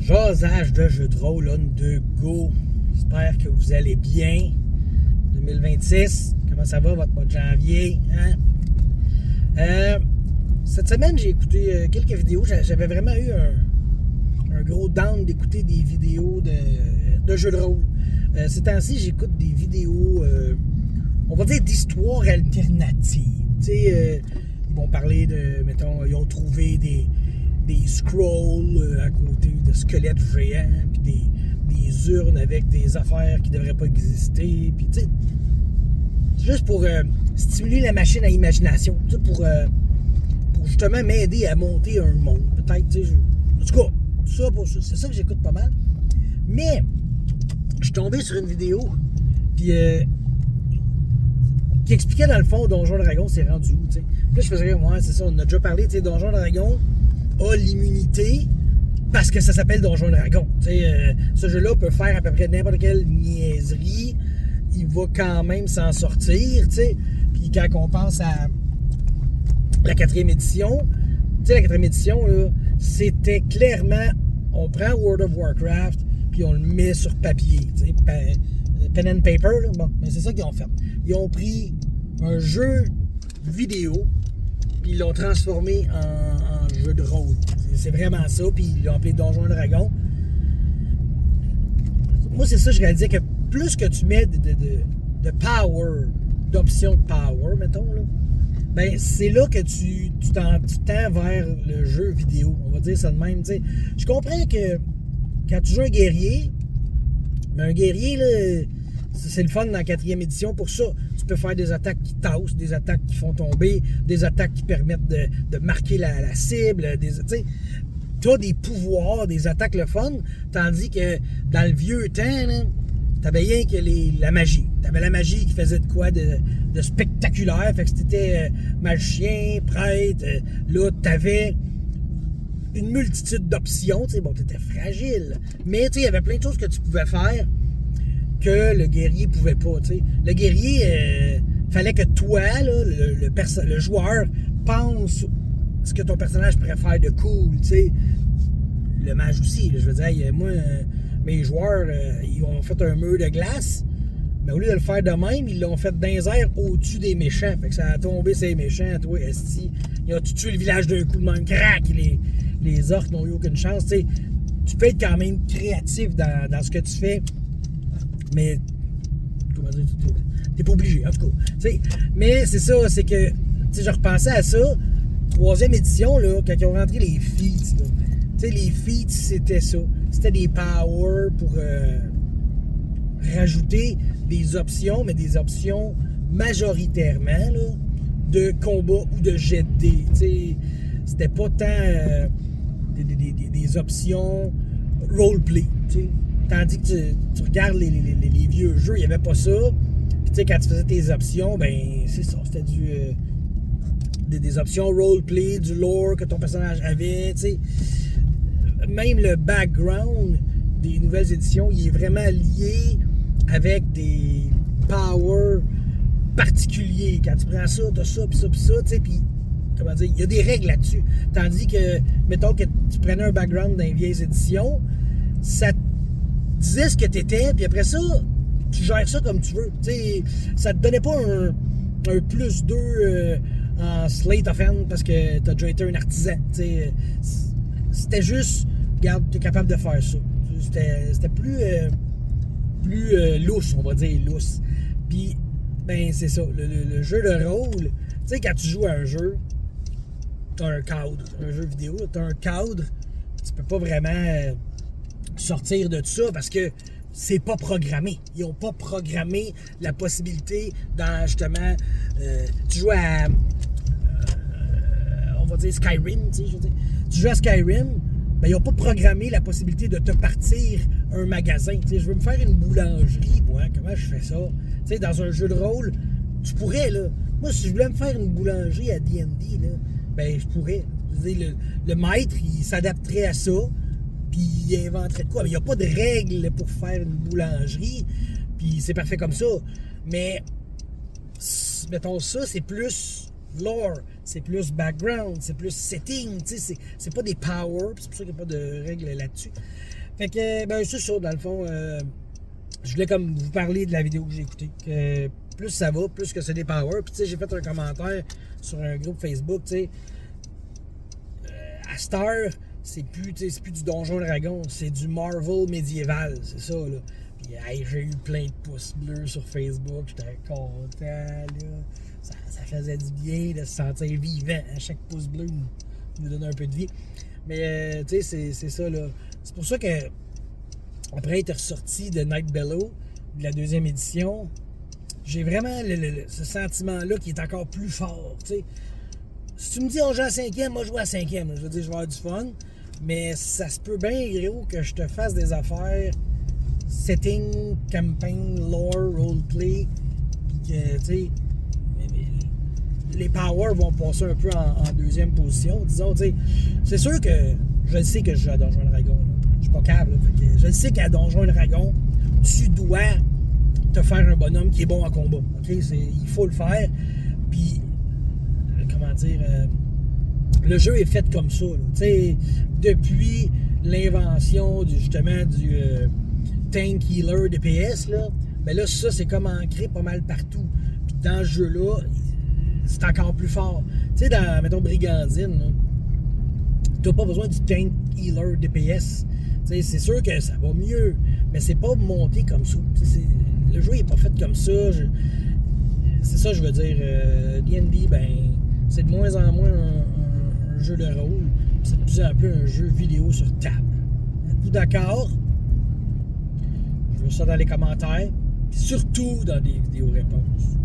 Jasage de jeux de rôle on the go. J'espère que vous allez bien. 2026, comment ça va votre mois de janvier? Hein? Cette semaine, j'ai écouté quelques vidéos. J'avais vraiment eu un gros down d'écouter des vidéos de jeux de rôle. Ces temps-ci, j'écoute des vidéos, on va dire, d'histoires alternatives. Tu sais, ils vont parler de, mettons, ils ont trouvé des scrolls à côté de squelettes géants, puis des urnes avec des affaires qui ne devraient pas exister, puis tu sais, juste pour stimuler la machine à imagination, tu sais, pour justement m'aider à monter un monde, peut-être, tu sais, en tout cas, c'est ça que j'écoute pas mal. Mais, je suis tombé sur une vidéo, puis qui expliquait dans le fond Donjon Dragon c'est rendu où, tu sais. Puis là, je faisais, ouais, c'est ça, on a déjà parlé, tu sais, Donjon Dragon a l'immunité parce que ça s'appelle Donjon Dragon. Tu sais, ce jeu-là peut faire à peu près n'importe quelle niaiserie, il va quand même s'en sortir, tu sais. Puis quand on pense à la 4e édition, tu sais, la 4e édition, là, c'était clairement, on prend World of Warcraft, puis on le met sur papier, tu sais, pen and paper, là. Bon, mais c'est ça qu'ils ont fait. Ils ont pris un jeu vidéo, puis ils l'ont transformé en jeu de rôle. C'est vraiment ça, puis ils l'ont appelé Donjon Dragon. Moi, c'est ça, je réalisais que plus que tu mets de power, d'options de power, mettons, là, ben c'est là que tu tends vers le jeu vidéo. On va dire ça de même, tu sais. Je comprends que quand tu joues un guerrier, mais un guerrier, là, c'est le fun dans la 4e édition pour ça. Tu peux faire des attaques qui tassent, des attaques qui font tomber, des attaques qui permettent de marquer la cible. Tu as des pouvoirs, des attaques le fun, tandis que dans le vieux temps, t'avais rien que la magie. T'avais la magie qui faisait de quoi de spectaculaire. Fait que si t'étais magicien, prêtre, là, t'avais une multitude d'options. T'sais, bon, t'étais fragile. Mais il y avait plein de choses que tu pouvais faire que le guerrier pouvait pas. T'sais. Le guerrier, fallait que toi, là, le joueur, pense ce que ton personnage préfère de cool. T'sais. Le mage aussi. Là, je veux dire, moi, mes joueurs, ils ont fait un mur de glace, mais au lieu de le faire de même, ils l'ont fait dans les airs au-dessus des méchants. Fait que ça a tombé ces méchants, toi, esti. Ils ont tout tué le village d'un coup de même, crac! Les orques n'ont eu aucune chance. T'sais. Tu peux être quand même créatif dans ce que tu fais, mais comment dire, t'es pas obligé, en tout cas. T'sais. Mais c'est ça, c'est que je repensais à ça, 3e édition, là, quand ils ont rentré les feats, là. Tu sais, les feats, c'était ça. C'était des powers pour rajouter des options, mais des options majoritairement là, de combat ou de jet de dés. Tu sais, c'était pas tant des options roleplay. Tu sais. Tandis que tu regardes les vieux jeux, il n'y avait pas ça. Puis tu sais, quand tu faisais tes options, ben c'est ça. C'était des options roleplay, du lore que ton personnage avait. Tu sais. Même le background des nouvelles éditions, il est vraiment lié avec des powers particuliers. Quand tu prends ça, t'as ça, puis ça, puis ça, tu sais, puis, comment dire, il y a des règles là-dessus. Tandis que, mettons que tu prenais un background dans les vieilles éditions, ça te disait ce que t'étais, puis après ça, tu gères ça comme tu veux. Tu sais, ça te donnait pas un plus 2 en Slate of Hand parce que t'as déjà été un artisan. Tu sais, c'était juste, regarde, tu es capable de faire ça. C'était plus lousse, on va dire, lousse. Puis, ben, c'est ça, le jeu de rôle, tu sais, quand tu joues à un jeu, tu as un cadre, un jeu vidéo, tu as un cadre, tu peux pas vraiment sortir de ça parce que c'est pas programmé. Ils ont pas programmé la possibilité dans, justement, tu joues à, on va dire, Skyrim, tu sais, je veux dire. Tu joues à Skyrim, ben, ils n'ont pas programmé la possibilité de te partir un magasin. Tu sais, je veux me faire une boulangerie, moi. Comment je fais ça? Tu sais, dans un jeu de rôle, tu pourrais, là. Moi, si je voulais me faire une boulangerie à D&D, là, ben, je pourrais. Je veux dire, le maître, il s'adapterait à ça, puis il inventerait de quoi. Mais il n'y a pas de règles pour faire une boulangerie, puis c'est parfait comme ça. Mais, mettons ça, c'est plus lore, c'est plus background, c'est plus setting, tu sais, c'est pas des power, c'est pour ça qu'il n'y a pas de règles là-dessus. Fait que, ben, c'est ça, dans le fond, je voulais comme vous parler de la vidéo que j'ai écoutée. Que plus ça va, plus que c'est des power. Puis, tu sais, j'ai fait un commentaire sur un groupe Facebook, tu sais, à cette heure, c'est plus du Donjon Dragon, c'est du Marvel médiéval, c'est ça, là. Puis, hey, j'ai eu plein de pouces bleus sur Facebook, j'étais content, là. Ça faisait du bien de se sentir vivant. À chaque pouce bleu nous donne un peu de vie. Mais, tu sais, c'est ça, là. C'est pour ça que, après être ressorti de Night Bellow, de la deuxième édition, j'ai vraiment ce sentiment-là qui est encore plus fort, tu sais. Si tu me dis on joue à 5e, moi je joue à 5e. Je veux dire, je vais avoir du fun. Mais ça se peut bien, gros, que je te fasse des affaires setting, campaign, lore, roleplay. Puis que, tu sais, les powers vont passer un peu en deuxième position. Disons, tu sais, c'est sûr que je sais que je joue à Donjon Dragon. Je suis pas câble. Je sais qu'à Donjon Dragon, tu dois te faire un bonhomme qui est bon en combat. Okay? Il faut le faire. Puis, comment dire, le jeu est fait comme ça. Depuis l'invention justement du tank healer DPS, là, ben là, ça, c'est comme ancré pas mal partout. Puis dans ce jeu-là, c'est encore plus fort. Tu sais, dans, mettons, Brigandine, t'as pas besoin du tank healer DPS. C'est sûr que ça va mieux, mais c'est pas monté comme ça. Le jeu est pas fait comme ça. C'est ça, je veux dire. D&D, ben, c'est de moins en moins un jeu de rôle. C'est de plus en plus un jeu vidéo sur table. Êtes-vous d'accord? Je veux ça dans les commentaires. Surtout dans des vidéos réponses.